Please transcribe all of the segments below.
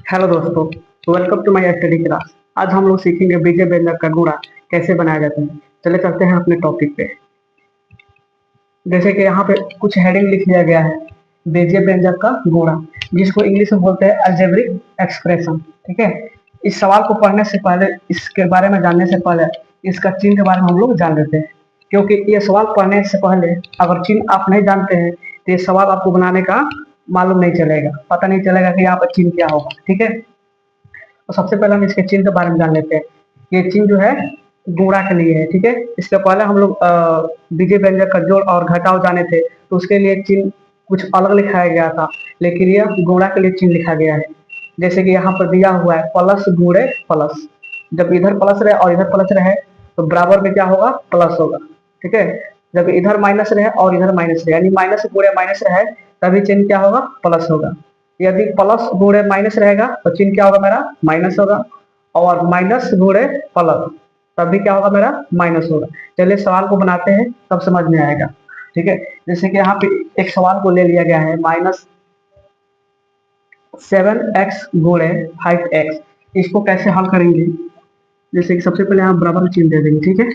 Hello दोस्तों, welcome to my study class. आज हम लोग सीखेंगे बीजे व्यंजक का गुणा कैसे बनाया जाता है। चले चलते हैं अपने टॉपिक पे। जैसे कि यहाँ पे कुछ हेडिंग लिख लिया गया है, बीजे व्यंजक का गुणा, जिसको इंग्लिश में बोलते हैं अलजेब्रिक एक्सप्रेशन। ठीक है। इस सवाल को पढ़ने से पहले, इसके बारे में जानने से पहले, इसका चिन्ह के बारे में हम लोग जान लेते हैं। क्योंकि ये सवाल पढ़ने से पहले अगर चिन्ह आप नहीं जानते हैं तो ये सवाल आपको बनाने का मालूम नहीं चलेगा, पता नहीं चलेगा कि यहाँ पर चिन्ह क्या होगा। ठीक है। तो सबसे पहले हम इसके चिन्ह के बारे में जान लेते हैं। ये चिन्ह जो है गुणा के लिए है। ठीक है। इसके पहले हम लोग बीजे व्यंजक का जोड़ और घटाव जाने थे, तो उसके लिए चिन्ह कुछ अलग लिखाया गया था, लेकिन यह गुणा के लिए चिन्ह लिखा गया है। जैसे कि यहाँ पर दिया हुआ है प्लस गुणे प्लस। जब इधर प्लस रहे और इधर प्लस रहे तो बराबर में क्या होगा, प्लस होगा। ठीक है। जब इधर माइनस रहे और इधर माइनस रहे, यानी माइनस गुणे माइनस रहे, तभी चिन्ह क्या होगा, प्लस होगा। यदि प्लस गुणे माइनस रहेगा तो चिन्ह क्या होगा, मेरा माइनस होगा। और माइनस गुणे प्लस, तब भी क्या होगा, मेरा माइनस होगा। चलिए सवाल को बनाते हैं, तब समझ में आएगा। ठीक है। जैसे कि यहाँ पे एक सवाल को ले लिया गया है, -7x गुणे 5x। इसको कैसे हल करेंगे। जैसे कि सबसे पहले आप बराबर चिन्ह दे देंगे। ठीक है।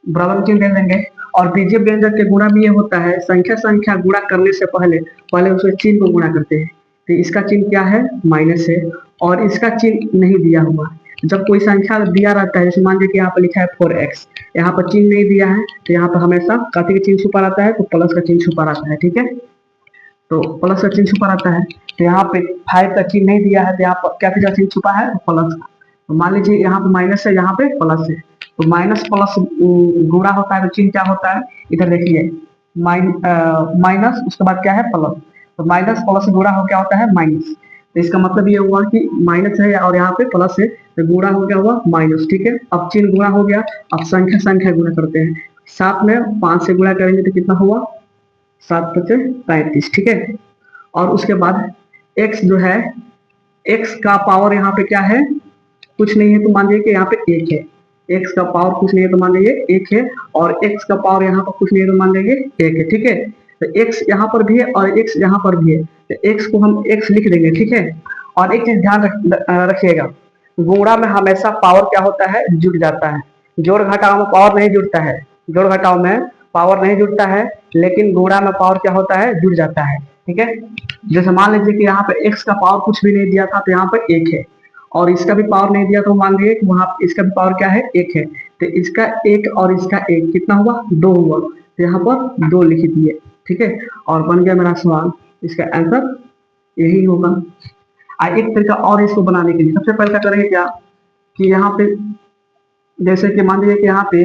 बराबर चिन्ह दे देंगे। और बीजीय व्यंजक के गुणा भी ये होता है, संख्या संख्या गुणा करने से पहले पहले उसके चिन्ह को गुणा करते हैं। तो इसका चिन्ह क्या है, माइनस है। और इसका चिन्ह नहीं दिया हुआ है। जब कोई संख्या दिया रहता है, जैसे मान लीजिए कि यहाँ पर लिखा है 4x, यहाँ पर चिन्ह नहीं दिया है, तो यहाँ पर हमेशा कथी का चिन्ह छुपा रहता है, तो प्लस का चिन्ह छुपा रहता है। ठीक है। तो प्लस का चिन्ह छुपा रहता है। तो यहाँ पे 5 का चिन्ह नहीं दिया है, तो यहाँ पर क्या का चिन्ह छुपा है, प्लस का। तो मान लीजिए यहाँ पे माइनस है, यहाँ पे प्लस है, तो माइनस प्लस गुणा होता है, तो चिन्ह क्या होता है, इधर देखिए, माइनस उसके बाद क्या है, प्लस। तो माइनस प्लस गुणा हो क्या होता है, माइनस। तो इसका मतलब ये हुआ कि माइनस है और यहाँ पे प्लस है, तो गुणा हो गया हुआ माइनस। ठीक है। अब चिन्ह गुणा हो गया। अब संख्या संख्या गुणा करते हैं। 7 में 5 से गुणा करेंगे तो कितना हुआ, 7 पचे 35। ठीक है। और उसके बाद x जो है, x का पावर यहाँ पे क्या है, कुछ नहीं है, तो मान लीजिए कि यहाँ पे 1 है। x का पावर कुछ नहीं है तो मान लीजिए 1 है। और x का पावर यहाँ पर कुछ नहीं है तो मान लीजिए 1 है। ठीक है। तो x यहाँ पर भी है और x यहाँ पर भी है, तो x को हम x लिख देंगे। ठीक है। और एक चीज ध्यान रखिएगा, गुणा में हमेशा पावर क्या होता है, जुड़ जाता है। जोड़ घटाव में पावर नहीं जुड़ता है। जोड़ घटाव में पावर नहीं जुड़ता है, लेकिन गुणा में पावर क्या होता है, जुड़ जाता है। ठीक है। जैसे मान लीजिए कि यहाँ पे x का पावर कुछ भी नहीं दिया था, तो यहाँ पर 1 है। और इसका भी पावर नहीं दिया, तो मान लीजिए कि वहां इसका भी पावर क्या है, 1 है। तो इसका 1 और इसका 1 कितना हुआ, 2 हुआ। तो यहाँ पर 2 लिख दिए। ठीक है। और बन गया मेरा सवाल। इसका आंसर यही होगा। एक तरीका और इसको बनाने के लिए, सबसे पहले क्या करेंगे, क्या कि यहाँ पे जैसे कि मान लीजिए कि यहाँ पे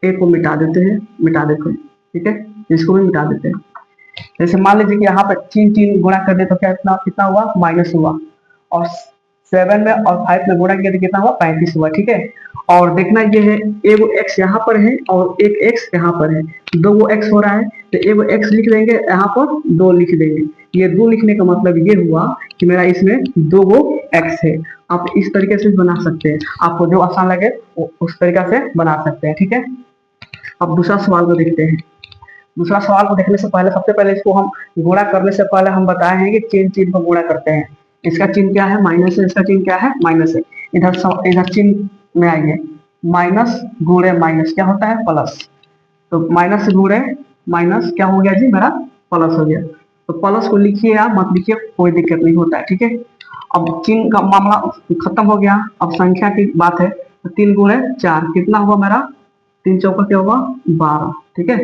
एक को मिटा देते हैं, मिटा देते हैं। ठीक है। इसको भी मिटा देते हैं। जैसे मान लीजिए कि यहाँ पर 3 गुणा कर दे तो क्या इतना कितना हुआ, माइनस हुआ। और 7 में और 5 में गुणा किया तो कितना हुआ, 35 हुआ। ठीक है। और देखना ये है, एगो x यहाँ पर है और एक x यहाँ पर है, दो गो x हो रहा है, तो एगो x लिख देंगे, यहाँ पर 2 लिख देंगे। ये 2 लिखने का मतलब ये हुआ कि मेरा इसमें 2 गो x है। आप इस तरीके से बना सकते हैं, आपको जो आसान लगे उस तरीका से बना सकते हैं। ठीक है। अब दूसरा सवाल को देखते हैं। दूसरा सवाल को देखने से पहले, सबसे पहले इसको हम गुणा करने से पहले हम बताए हैं कि चिन्ह चिन्ह को गुणा करते हैं। इसका चिन्ह क्या है, माइनस है। इसका चिन्ह क्या है, माइनस है। इधर चिन्ह में आइए, माइनस गुणे माइनस क्या होता है, प्लस। तो माइनस गुणे माइनस क्या हो गया जी, मेरा प्लस हो गया। तो प्लस को लिखिए या मत लिखिए, कोई दिक्कत नहीं होता है। ठीक है। अब चिन्ह का मामला खत्म हो गया, अब संख्या की बात है। तो 3 गुणे 4 कितना हुआ, मेरा 3 चौका क्या हुआ, 12। ठीक है।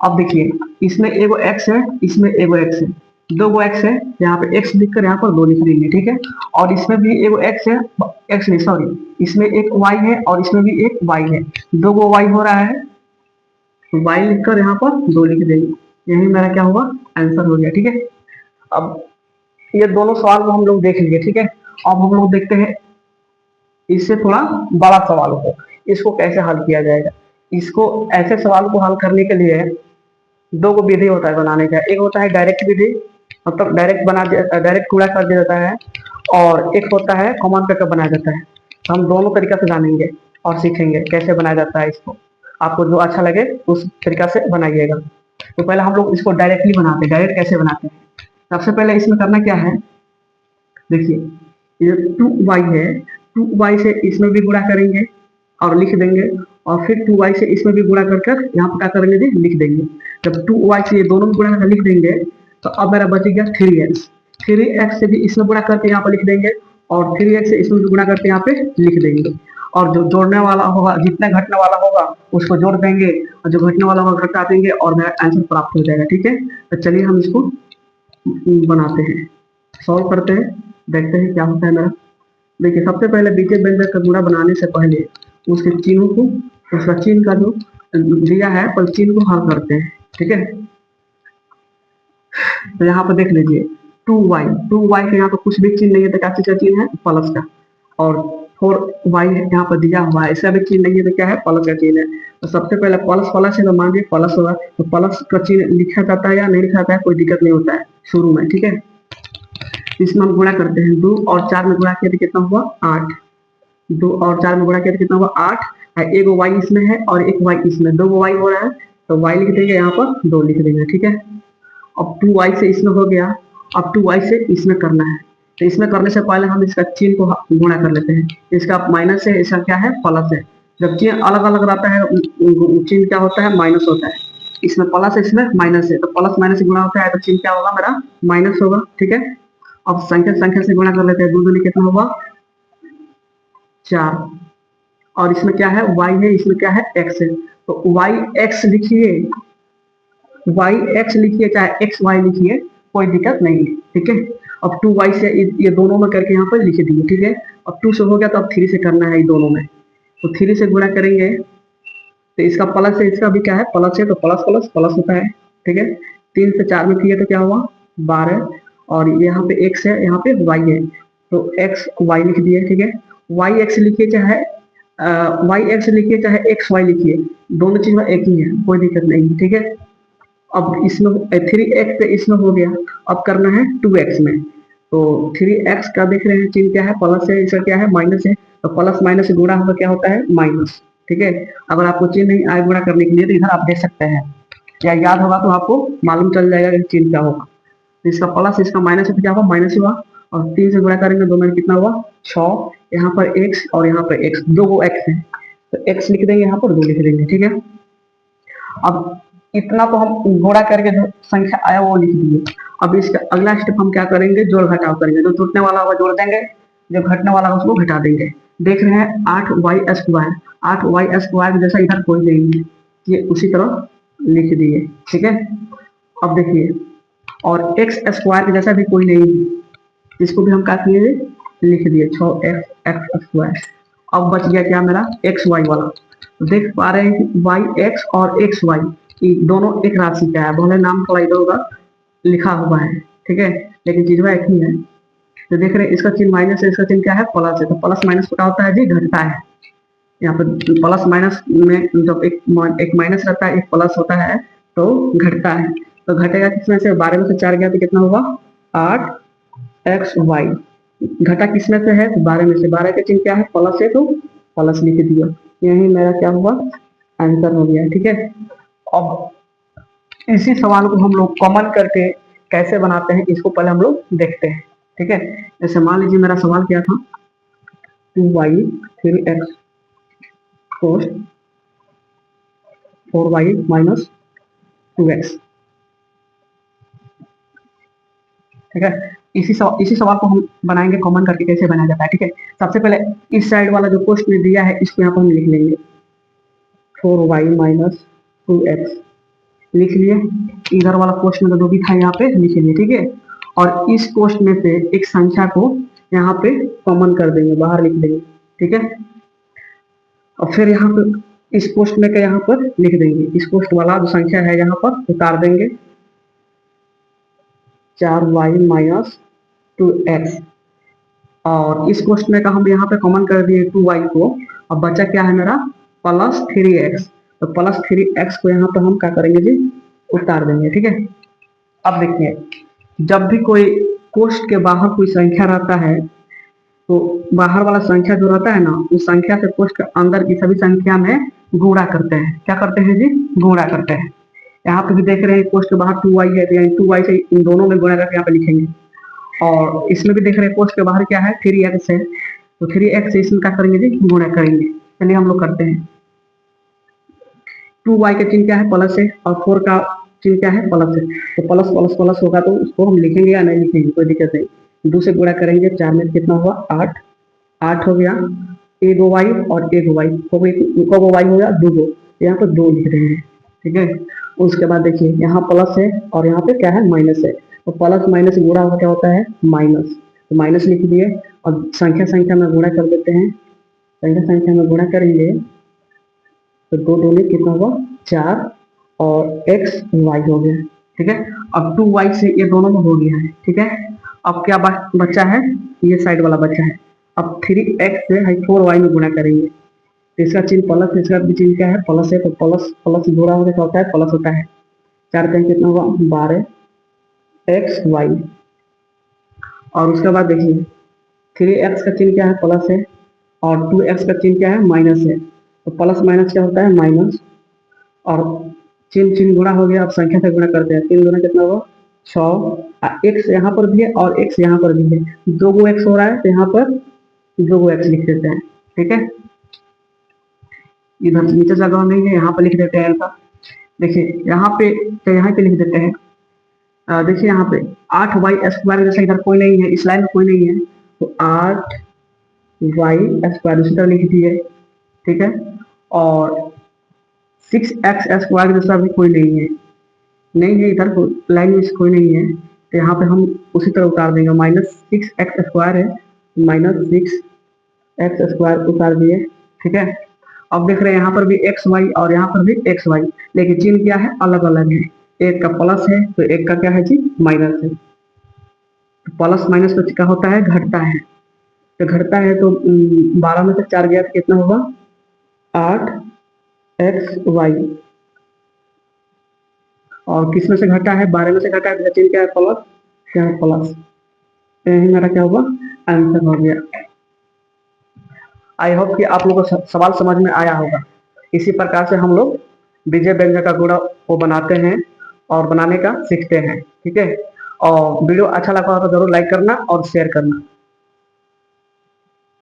अब देखिए, इसमें एगो x है, इसमें एगो x है, दो गो x है, यहाँ पे x लिखकर यहाँ पर 2 लिख देंगे। ठीक है। और इसमें भी एगो x है, x नहीं सॉरी, इसमें एक y है और इसमें भी एक y है, दो गो y हो रहा है, तो y लिखकर यहाँ पर 2 लिख देंगे। यही मेरा क्या हुआ, आंसर हो गया। ठीक है। अब ये दोनों सवाल को हम लोग देख लिए। ठीक है। अब हम लोग देखते हैं इससे थोड़ा बड़ा सवाल को, इसको कैसे हल किया जाएगा। इसको ऐसे सवाल को हल करने के लिए 2 गो विधि होता है बनाने का। एक होता है डायरेक्ट विधि, मतलब डायरेक्ट कूड़ा कर दिया जाता है। और एक होता है कॉमन करके बनाया जाता है। तो हम दोनों तरीका से जानेंगे और सीखेंगे कैसे बनाया जाता है इसको। आपको जो अच्छा लगे उस तरीका से बनाइएगा। तो पहले हम लोग इसको डायरेक्टली बनाते हैं। डायरेक्ट कैसे बनाते हैं, सबसे पहले इसमें करना क्या है, देखिए ये 2y है, 2y से इसमें भी गुणा करेंगे और लिख देंगे, और फिर 2y से इसमें भी गुणा कर कर यहाँ पर क्या करेंगे जी, लिख देंगे। जब 2y से ये दोनों में गुणा करके लिख देंगे तो अब मेरा बच गया 3x। 3x से भी इसमें गुणा करके यहाँ पर लिख देंगे, और 3x से इसमें भी गुणा करके यहाँ पे लिख देंगे, और जो जोड़ने वाला होगा, जितना घटने वाला होगा उसको जोड़ देंगे, और जो घटने वाला होगा घटा देंगे, और मेरा आंसर प्राप्त हो जाएगा। ठीक है, तो चलिए हम इसको बनाते हैं, सॉल्व करते हैं, देखते हैं क्या होता है मेरा। देखिए सबसे पहले बीजे व्यंजक का गुणा बनाने से पहले उसके चिन्हों को, उसका चिन्ह का जो दिया है पर चिन्ह को हल करते हैं। ठीक है, तो यहाँ पर देख लीजिए 2y के यहाँ पर कुछ भी चिन्ह नहीं है, तो क्या चीज का चिन्ह है, प्लस का, और 4y यहाँ पर दिया हुआ है, इसका भी चिन्ह नहीं है, तो क्या है, प्लस का चिन्ह है। तो सबसे पहले प्लस प्लस है तो मान लीजिए प्लस होगा, तो प्लस का चिन्ह लिखा जाता है या नहीं लिखा जाता है, कोई दिक्कत नहीं होता है शुरू में। ठीक है, इसमें हम गुणा करते हैं, 2 और 4 में गुणा किया तो कितना हुआ, 8। 2 और 4 में गुणा किया तो कितना हुआ, 8। एक y इसमें है और एक y इसमें, 2 y हो रहा है, तो y लिख देंगे यहाँ पर, 2 लिख देंगे। ठीक है, अब 2y से इसमें हो गया, अब 2y से इसमें करना है, तो इसमें करने से पहले हम इसका चिन्ह को गुणा कर लेते हैं। इसका माइनस है, इसका क्या है, प्लस है। जब चिन्ह अलग अलग रहता है चिन्ह क्या होता है, माइनस होता है। इसमें प्लस है, इसमें माइनस है, तो प्लस माइनस से गुणा होता है, तो चिन्ह क्या होगा, मेरा माइनस होगा। ठीक है, अब संख्या संख्या से गुणा कर लेते हैं, 2 दूनी कितना होगा, 4, और इसमें क्या है, y है, इसमें क्या है, x है, तो yx लिखिए, yx लिखिए, चाहे xy लिखिए, कोई दिक्कत नहीं है। ठीक है, अब 2y से ये दोनों में करके यहाँ पर लिख दिए। ठीक है, अब 2 से हो गया, तो अब 3 से करना है, ये दोनों में, तो 3 से गुणा करेंगे, तो इसका प्लस है, इसका भी क्या है, प्लस है, तो प्लस प्लस प्लस होता है। ठीक है, 3 से 4 में किए तो क्या हुआ, 12, और यहाँ पे x है, यहाँ पे y है, तो x y लिख दिए। ठीक है, yx लिखिए, चाहे yx लिखिए, चाहे xy लिखिए, दोनों चीज में एक ही है, कोई दिक्कत नहीं है। ठीक है, अब इसमें 3x पे इसमें हो गया, अब करना है 2x में, तो 3x का देख रहे हैं चिन्ह क्या है, प्लस है, इसका क्या है, माइनस है, तो प्लस माइनस से गुणा होगा क्या होता है, माइनस। ठीक है, अगर आपको चिन्ह नहीं आए गुणा करने के लिए तो इधर आप देख सकते हैं, या याद होगा तो आपको मालूम चल जाएगा कि चिन्ह क्या होगा। तो इसका प्लस, इसका माइनस है, तो क्या हुआ, माइनस हुआ, और 3 से गुणा करेंगे, 2 में कितना हुआ, 6, यहाँ पर x और यहाँ पर x, 2 x है, तो x लिख देंगे, यहाँ पर 2 लिख देंगे। ठीक है, अब इतना तो हम गुणा करके जो संख्या आया वो लिख दिए। अब इसका अगला स्टेप हम क्या करेंगे, जोड़ घटाव करेंगे, जो जुटने वाला होगा जोड़ देंगे, जो घटने वाला होगा उसको घटा देंगे। देख रहे हैं 8y², 8y² जैसा इधर कोई नहीं है, ये उसी तरह लिख दिए। ठीक है, अब देखिए, और x² जैसा भी कोई नहीं है, इसको भी हम क्या किए, लिख दिए, 6x²। अब बच गया क्या, मेरा xy वाला, तो देख पा रहे हैं कि yx और xy दोनों एक राशि का है, भले नाम थोड़ा इधर उधर लिखा हुआ है। ठीक है, लेकिन चीज एक ही है। तो देख रहे हैं इसका चिन्ह माइनस है, इसका चिन्ह क्या है, प्लस है, तो प्लस माइनस क्या होता है जी, घटता है। यहाँ पर प्लस माइनस में जब एक माइनस रहता है, एक प्लस होता है, तो घटता है, तो घटेगा किसमें से, 12 में से 4 गया तो कितना हुआ, 8xy, घटा किसमें से है, 12 में से, 12 का चिन्ह क्या है, प्लस है, तो प्लस लिख दिया, यही मेरा क्या हुआ, आंसर हो गया। ठीक है, अब इसी सवाल को हम लोग कॉमन करके कैसे बनाते हैं, इसको पहले हम लोग देखते हैं। ठीक है, जैसे मान लीजिए मेरा सवाल क्या था, 2y 3x cos 4y minus 2x। ठीक है, इसी सवाल को हम बनाएंगे कॉमन करके, कैसे बनाया जाता है। ठीक है, सबसे पहले इस साइड वाला जो क्वेश्चन में दिया है, इसको यहाँ पर हम लिख लेंगे, 4y minus 2x लिख लिए, इधर वाला क्वेश्चन में जो भी था यहाँ पे लिख लिए। ठीक है, और इस क्वेश्चन में से एक संख्या को यहाँ पे कॉमन कर देंगे, बाहर लिख देंगे। ठीक है, और फिर यहाँ पे इस क्वेश्चन में यहाँ पर लिख देंगे, इस क्वेश्चन वाला जो संख्या है यहाँ पर उतार देंगे, 4y minus 2x, और इस क्वेश्चन में का हम यहाँ पे कॉमन कर दिए 2y को, अब बचा क्या है मेरा, प्लस 3x, तो प्लस 3x को यहाँ पे हम क्या करेंगे जी, उतार देंगे। ठीक है, अब देखिए, जब भी कोई कोष्ठ के बाहर कोई संख्या रहता है, तो बाहर वाला संख्या जो रहता है ना, उस संख्या से कोष्ठ के अंदर की सभी संख्या में गुणा करते हैं। क्या करते हैं जी, गुणा करते हैं। यहाँ पे भी देख रहे हैं कोष्ठ के बाहर 2y है, तो 2y से इन दोनों में गुणा करके यहाँ पे लिखेंगे, और इसमें भी देख रहे हैं कोष्ठ के बाहर क्या है 3x है, तो 3x से इसमें क्या करेंगे जी, गुणा करेंगे। चलिए हम लोग करते हैं। 2y का चिन्ह क्या है, प्लस है, और 4 का चिन्ह क्या है, प्लस है। तो प्लस प्लस प्लस होगा तो उसको हम लिखेंगे या नहीं लिखेंगे, कोई दिक्कत नहीं। 2 से गुणा करेंगे, 4 में कितना हुआ 8, 8 हो गया। ए 2y और ए 2y हो गई, को y हो गया 2, यहाँ पर 2 लिख देंगे, ठीक है। उसके बाद देखिए यहाँ प्लस है और यहाँ पे क्या है, माइनस है। तो प्लस माइनस गुणा होकर क्या होता है, माइनस। तो माइनस लिख दिए और संख्या संख्या में गुणा कर देते हैं। संख्या संख्या में गुणा करेंगे तो 2 दूनी कितना हुआ 4 और x y हो गया, ठीक है। अब 2y से ये दोनों में हो गया है, ठीक है। अब क्या बच्चा है, ये साइड वाला बच्चा है। अब 3x से 4y में गुणा करेंगे, तो इसका चिन्ह प्लस, इसका भी चिन्ह क्या है, प्लस है। तो प्लस प्लस गुणा होकर क्या होता है, प्लस होता है। 4 का कितना हुआ 12x y। और उसके बाद देखिए 3x का चिन्ह क्या है, प्लस है, और 2x का चिन्ह क्या है, माइनस है। तो प्लस माइनस क्या होता है, माइनस। और चिन्ह चिन्ह गुणा हो गया, अब संख्या से गुणा करते हैं। 3 गुना कितना हुआ 6, x यहाँ पर भी है और x यहाँ पर भी है, 2 गो x हो रहा है, तो यहाँ पर 2 गो x लिख देते हैं, ठीक है। इधर नीचे जगह नहीं है, यहाँ पर लिख देते हैं ऐसा। देखिए यहाँ पे, तो यहाँ पे लिख देते हैं। देखिए यहाँ पे 8y² जैसे इधर कोई नहीं है, इस लाइन में कोई नहीं है, तो 8y² इसी तरह लिख दिए, ठीक है। और 6x² जैसा भी कोई नहीं है, नहीं है इधर लाइन में कोई नहीं है, तो यहाँ पे हम उसी तरह उतार देंगे। -6x² है, -6x² उतार दिए, ठीक है। अब देख रहे हैं यहाँ पर भी एक्स वाई और यहाँ पर भी एक्स वाई, लेकिन चिन्ह क्या है, अलग अलग है। एक का प्लस है तो एक का क्या है जी, माइनस है। तो प्लस माइनस तो क्या होता है, घटता है। तो घटता है तो 12 में से 4 गया तो कितना होगा 8xy। और किस में से घटा है, 12 में से घटा है, तो चिन्ह क्या है, प्लस, क्या है प्लस। यही मेरा क्या होगा, आंसर हो गया। आई होप कि आप लोगों को सवाल समझ में आया होगा। इसी प्रकार से हम लोग बीजे व्यंजक का गुणा वो बनाते हैं और बनाने का सीखते हैं, ठीक है। और वीडियो अच्छा लगा हो तो जरूर लाइक करना और शेयर करना।